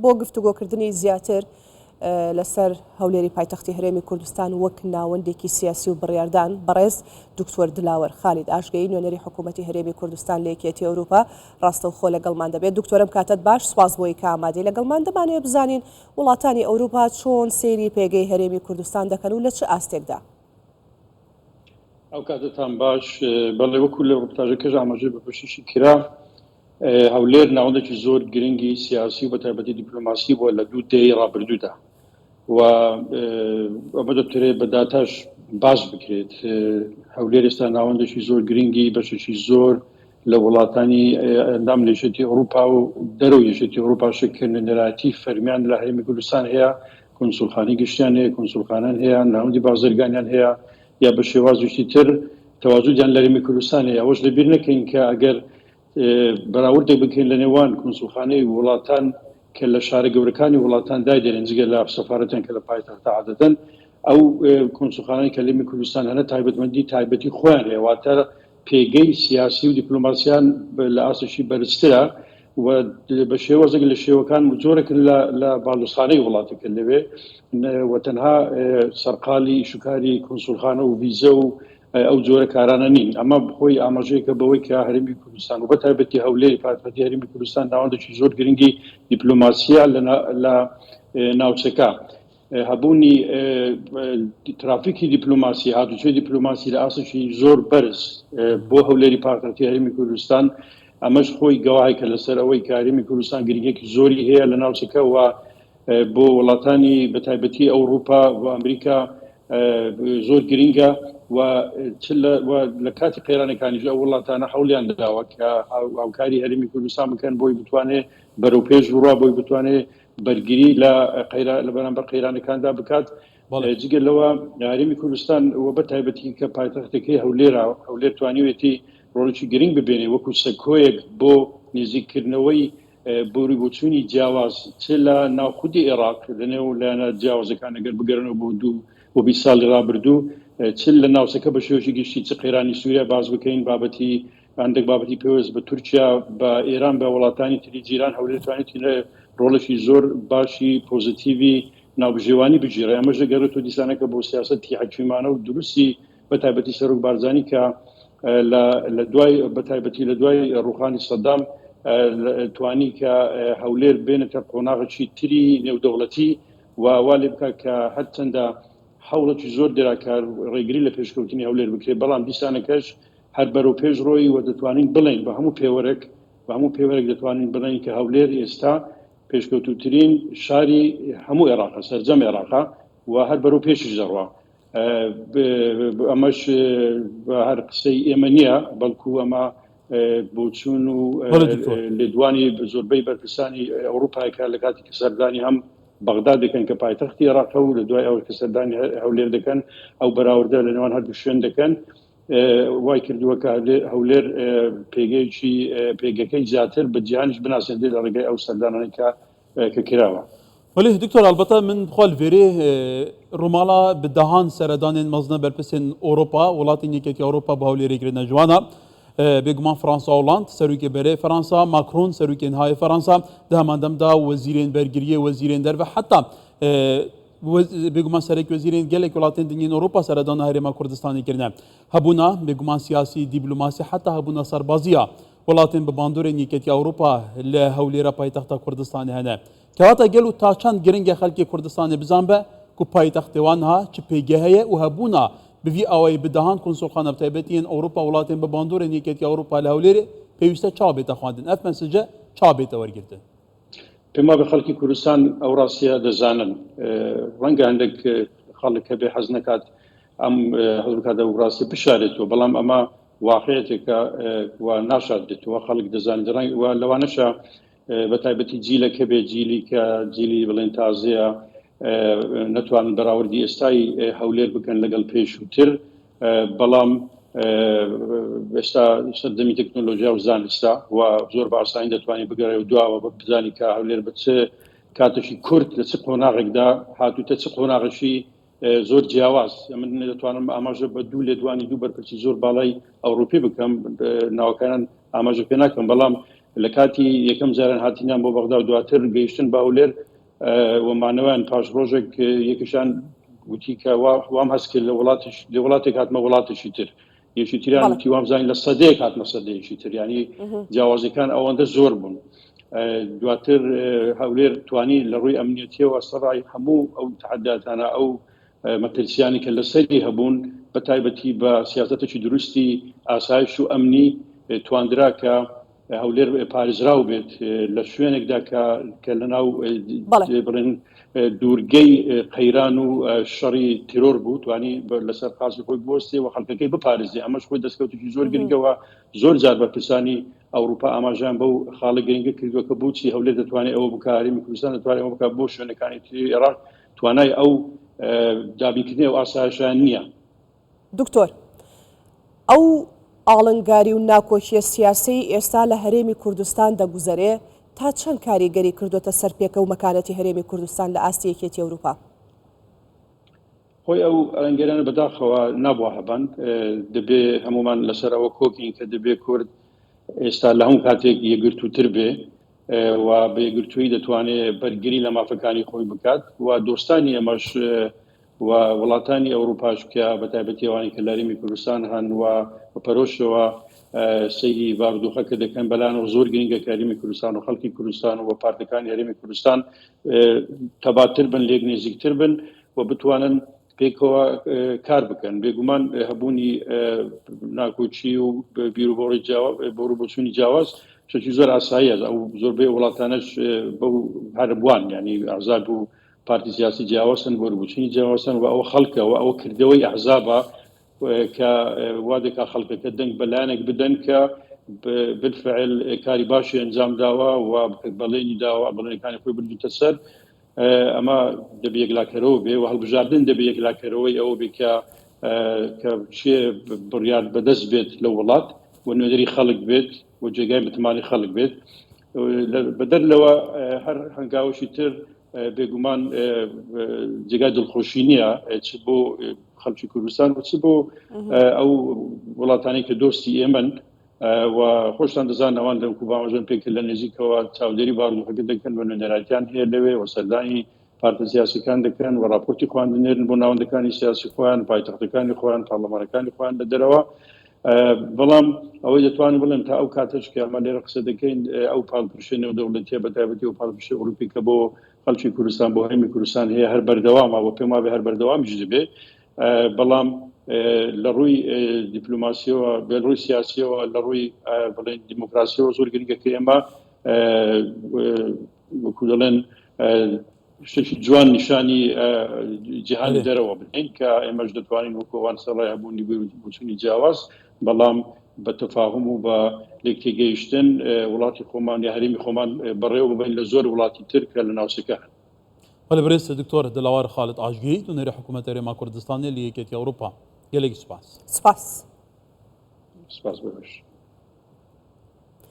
بۆ گفتوگۆکردنی زیاتر لەسەر هەولێری پایتەختی هەرێمی کوردستان وەک ناوەندێکی سیاسی و بڕیاردان بەڕێز دکتۆر دلاوەر خالید ئاشگەیی نوێنەری حکوومەتی هەرێمی کوردستان لە یەکێتی ئەوروپا ڕاستەوخۆ لەگەڵمان دەبێت. دکتۆرم کاتت باش، سواز بۆی کە ئامادەی لەگەڵمان دەمانوێت بزانین وڵاتانی ئەوروپا چۆن سەیری پێگەی هەرێمی کوردستان دەکەن و لە چ ئاستێکدا. ئەو کاتتان باش، بەڵێ وەکو لە ڕپۆرتاژەکەش ئاماژەی بە پێشەشی کرا، هەولێر ناوەندێکی زۆر گرنگی سیاسی و بە تایبەتی دیپلۆماسی بووە لە دوو دەی ڕابردوودا و ئەمە دەبترێت بە داتاش باش بکرێت. هەولێر ئێستا ناوەندێکی زۆر گرنگی بەشێکی زۆر لە وڵاتانی ئەندام لە یەکێتی ئەوروپا و دەرەوە یەکێتی ئەوروپا شکردنە نەراتی فەرمیان لە هەرێمی کوردستان هەیە، کۆنسوڵخانەی گشتیان هەیە، کۆنسوڵخانەن هەیە، ناوەندی بازرگانیان هەیە، یا بە شێوازوشی تر تەواجودیان لە هەرێمی کوردستان هەیە. ئەوەش لەبیر نەکەین کە ئەگەر بەراوردێک بکەین لە نێوان کۆنسوڵخانەی وڵاتان کە لە شارە گەورەکانی وڵاتان دایدێنن جگە لە سەفارەتیان کە لە پایتەختە عادەتەن، ئەو کۆنسوڵخانەی کە لە هەرێمی کوردستان هەنە تایبەتمەندی تایبەتی خۆیان هەیە، واتە پێگەی سیاسی و دیپلۆماسیان لە ئاساشی بەرزترە و بە شێوەزێک لە شێوەکان جۆرەکن لە باڵوسخانەی وڵاتەکە لەوێ و تەنها سەرقالی شوکاری کۆنسوڵخانە و ڤیزە و ئەو جۆرە کارانە نین. ئەمە بخۆی ئاماژەیەکە بەوەی کە هەرێمی کوردستان و بە تایبەتی هەولێری پایتەختی هەرێمی کوردستان ناوەندێکی زۆر گرنگی دیپلۆماسیە لە ناوچەکە هەبوونی ترافیکی دیپلۆماسی، هاتوچۆی دیپلۆماسی لە ئاساشی زۆر بەرز بۆ هەولێری پایتەختی هەرێمی کوردستان، ئەمەش خۆی گەواهی کە لەسەر ئەوەی کە هەرێمی کوردستان گرنگێکی زۆری هەیە لە ناوچەکە و بۆ وڵاتانی بە تایبەتی ئەوروپا و ئەمریکا زۆر گرنگە و لە کاتی قەیرانەکانیش ئەو وڵاتانە هەوڵیان داوە کە هاوکاری هەرێمی کوردستان بکەن بۆی بتوانێت بەرەوپێش بڕوا، بۆی بتوانێت بەرگری لە بەرامبەر قەیرانەکاندا بکات. جگە لەوە هەرێمی کوردستان و بە تایبەتی کە پایتەختەکەی هەولێرە، هەولێر توانیوێتی ڕۆڵێکی گرنگ ببێنێ وەکو سەکۆیەک بۆ نزیککردنەوەی بۆری بۆچوونی جیاواز چ لە ناوخودی عێراق لەنێو لایەنە جیاوازەکان ئەگەر بگەڕنەوە بۆ 20 ساڵی ڕابردوو، چ لە ناوچەکە بە شێوەیەکی گشتی چ قەیرانی سووریا باز بکەین، بابەتی هەندێک بابەتی پێویست بە تورکیا، بە ئێران، بە وڵاتانی تری جیران، هەولێر توانێتی ڕۆڵێکی زۆر باشی پۆزیتیڤی ناوبژێوانی بگیرێ. ئەمەش دەگەڕێتەوە دیسانەکە بۆ سیاسەتی حکومانە و دروستی بە تایبەتی سەرۆک بارزانی کە لە دوای بە تایبەتی لە دوای ڕوخانی سەدام توانی کە هەولێر بێنێتە قۆناغێکی تری نێودەوڵەتی و وا لێ بکات کە هەرچەندە حوڵێکی زۆر دێراکار ڕێگری لە پێشکەوتنی هەولێر بکرێت، بەڵام دیسانەکەش هەر بەرەو پێش ڕۆی و دەتوانین بڵین بە هەموو پێوەرێک دەتوانین بڵین کە هەولێر ئێستا پێشکەوتوترین شاری هەموو عێراقە، سەرجەم عێراقە و هەر بەرەو پێشش دەڕوا. ئەمەش هەر قسەی ئێمە نییە، بەڵکو ئەمە بۆچوون و لێدوانی زۆربەی بەرپرسانی ئەوروپایکە لە کاتی کە سەردانی هەم بەغداد دەکەن کە پایتەختی عێراقە و لە دوای ئەوە کە سەردانی هەولێر دەکەن، ئەو بەراوردە لە نێوان هەردوو شوێن دەکەن. وای کردووە کە هەولێر پێگەکەی زیاتر بە جیهانیش بناسێنێت لە ڕێگەی ئەو سەردانانەی کە کراوە. ولی دکتۆر ئەلبەتە من بخوا لێرێ ڕووماڵا بدەهان سەردانên mezne berpirsên Ewropa welatên yekî Ewropa bi hewlêrêkirina ciwana bêguman Fransa Holand serokê berê Fransa, Macron serokên hayê Fransa di heman dem da wezîrên bergiriyê, wezîrên derve heta bêguman serek wezîrên gelek welatên dinyên Ewropa seredana Herêma Kurdistanê kirine. Hebûna bêguman siyasî, dîplomasî heta hebûna serbaziya welatên bi bandorên yekî Ewropa li hewlêra paytexta Kurdistanê hene. Kewata gel û ta çend giring e xelkê Kurdistanê bizan be ku paytextê wan ha çi pêge heye û hebûna bi vî awayî bi dehan konsûlxana bi taybetiyên Ewropa welatên bi bandorên yekî Ewropa li Hewlêrê pêwîste ça bête xwandin. Ev mesêce ça bête wergirtin. پێما بە خەڵکی کوردستان ئەو ڕاستیە دەزانن. ڕەنگە هەندێک خەڵک هەبێ حەز نەکات ئەم حەز بکات ئەو ڕاستی بشارێتەوە، بەڵام ئەمە واقعەتێکە و ناشاردێتەوە، خەڵک دەزانێت. و لەوانەشە بە تایبەتی جیلەکە بێ جیلی کە جیلی بڵێن تازەیە نەتوانن بەراوردی ئێستای هەولێر بکەن لەگەڵ پێشووتر، بەڵام ئێستا سەردەمی تەکنۆلۆژیا و زانستە و زۆر بە ئاسانی دەتوانێت بگەڕێ و دواوە بزانی کە هەولێر بە چ کاتێکی کورت لە چ قۆناغێکدا هاتووتە چ قۆناغشی زۆر جیاواز. من دەتوانم ئاماژە بە دوو لێدوانی دوو بەرپرسی زۆر باڵای ئەوروپی بکەم، ناوەکانان ئاماژە پێ ناکەم، بەڵام لە کاتی یەکەم جاران هاتینیان بۆ بەغدا و دواتر گەیشتن بە هەولێر ومانەوەیان پاش ڕۆژێک یەکیشان وتی کە وام هەست کرد لە وڵاتێک هاتمە وڵاتێکی تر یەکی تریان وتی وام زانین لە سەدەیەک هاتمە سەدەیەکی تر ینی جیاوازەکان ئەوەندە زۆر بوون دواتر هەولێر توانی لە ڕووی ئەمنیەتیەوە سەڕای هەموو ئەو تحداتانە ئەو مەترسیانی کە لەسەری هەبوون بە تایبەتی بە سیاسەتێکی دروستی ئاسایش و ئەمنی تواندرا کە هەولێر پارێزراو بێت لە شوێنێکدا کە لەناو بڵێن دوورگەی قەیران و شەڕی تیرۆر بوو توانی لەسەر قازی خۆی بوەستێ و خەڵکەکەی بپارێزێ ئەمەش خۆی دەستکەوتێکی زۆر گرنگەوە زۆر جار بەرپرسانی ئەوروپا ئاماژیان بەو خاڵە گرنگە کردووە کە بۆچی هەولێر دەتوانێت ئەوە بکات هەرێمی کوردستان دەتوانێت ئەوە بکات بۆ شوێنەکانی تری عێراق توانای ئەو دابینکردنی و ئاسایشیان نییە. دکتۆر ئەو ئاڵنگاری و ناکۆچیە سیاسی ئێستا لە هەرێمی کوردستان دەگوزەرێ تا چەند کاریگەری کردوتە سەرپێکە و مەکانەتی هەرێمی کوردستان لە ئاستی یەکێتی ئەوروپا؟ خۆی ئەو ئەنگەرانە بەداخەوە نابووە هەبان دەبێ هەمومان لەسەر ئەوە کۆکین کە دەبێ کورد ئێستا لە هەموو کاتێک یەکگرتووتر بێ و بە یەکگرتووی دەتوانێت بەرگری لە مافەکانی خۆی بکات و دۆستانی ئەمەش و وڵاتانی ئەوروپاش کە بەتایبەتی ئەوانی کە لە هەرێمی کوردستان هەن و پەرۆشەوە سەیری بارودۆخەکە دەکەن بەلایەنەوە زۆر گرنگە کە هەرێمی کوردستان و خەڵکی کوردستان و پارتەکانی هەرێمی کوردستان تەباتر بن لێک نێزیکتر بن و بتوانن پێکەوە کار بکەن بێگومان هەبوونی ناکۆچی و بیرروبۆچوونی جیاواز شتێکی زۆر ئاساییە ئەو زۆربەی وڵاتانەش بەو هەربووان ینی ئازاد و پارتی سیاسی جیاوازن بۆ ڕووبچینی جیاوازن و ئەوە خەڵکەوە ئەوە کردەوەی ئەحزابە کە وا دەکا خەڵکەکە دەنگ بەلایەنێک بدەن کە بالفعل کاری باشی ئەنجام داوە و بەڵێنی داوە بەڵێنەکانی خۆی بردوتە سەر ئەمە دەبێ یەکلاکەرەوە بێ و هەڵبژاردن دەبێ یەکلاکەرەوەی ئەوە بێ کە چێ بڕیار بەدەست بێت لە وڵات و نوێنەری خەڵک بێت و جێگای متمانی خەڵک بێت بەدەر لەوە هەر هەنگاوشی تر بێگومان جێگای دڵخۆشی نییە چ بۆ خەڵکی کوردستان و چ بۆ ئەو وڵاتانی کە دۆستی ئێمەن و خۆشتان دەزان ئەوان لەم کوبامەژن پێکرد لە نزیکەوە چاودێری بارودۆخەکە دەکەن بە نوێنەرایەتیان هەیە لەوێ و سەردانی پارتە سیاسیەکان دەکەن و راپۆرتی خواندنێرن بۆ ناوەندەکانی سیاسی خۆیان پایتەختەکانی خۆیان پارلەمانەکانی خۆیان لە دەرەوە بەڵام ئەوەی دەتوانین بڵێن تا ئەو کاتەش کە ئەمە لێرە قسە دەکەین ئەو پاڵپشێنە و دەوڵەتیە بەتایبەتی و پاڵپشە ئەوروپی کە بۆ خەڵکی کوردستان بۆ هەرێمی کوردستان هەیە هەر بەردەوامە بۆ پێم وابێ هەر بەردەوامیش دەبێ بەڵام لە ڕووی دیپلۆماسیەوە بە ڕووی سیاسیەوە لە ڕووی بڵێن دیموکراسیەوە زۆر گرنگە کە ئێمە وەکو دەڵێن شتێکی جوان نیشانی جیهانی دەرەوە بنین کە ئێمەش دەتوانین وەکووان سەڵای هەبوونی بچوونی جیاواز بەڵام بە تەفاهم و بە لێکتێگەیشتن وڵاتی خۆمان یا هەرێمی خۆمان بەڕێوە ببین لە زۆر وڵاتی تر کە لە ناوچەکە هەن. بەڵێ دکتۆر دلەوار خالد ئاژگەی نوێنەری حکوومەتی هەرێما کوردستانی لە یەکێتی ئەوروپا گەلێکی سوپاس. سپاس سپاس بەش.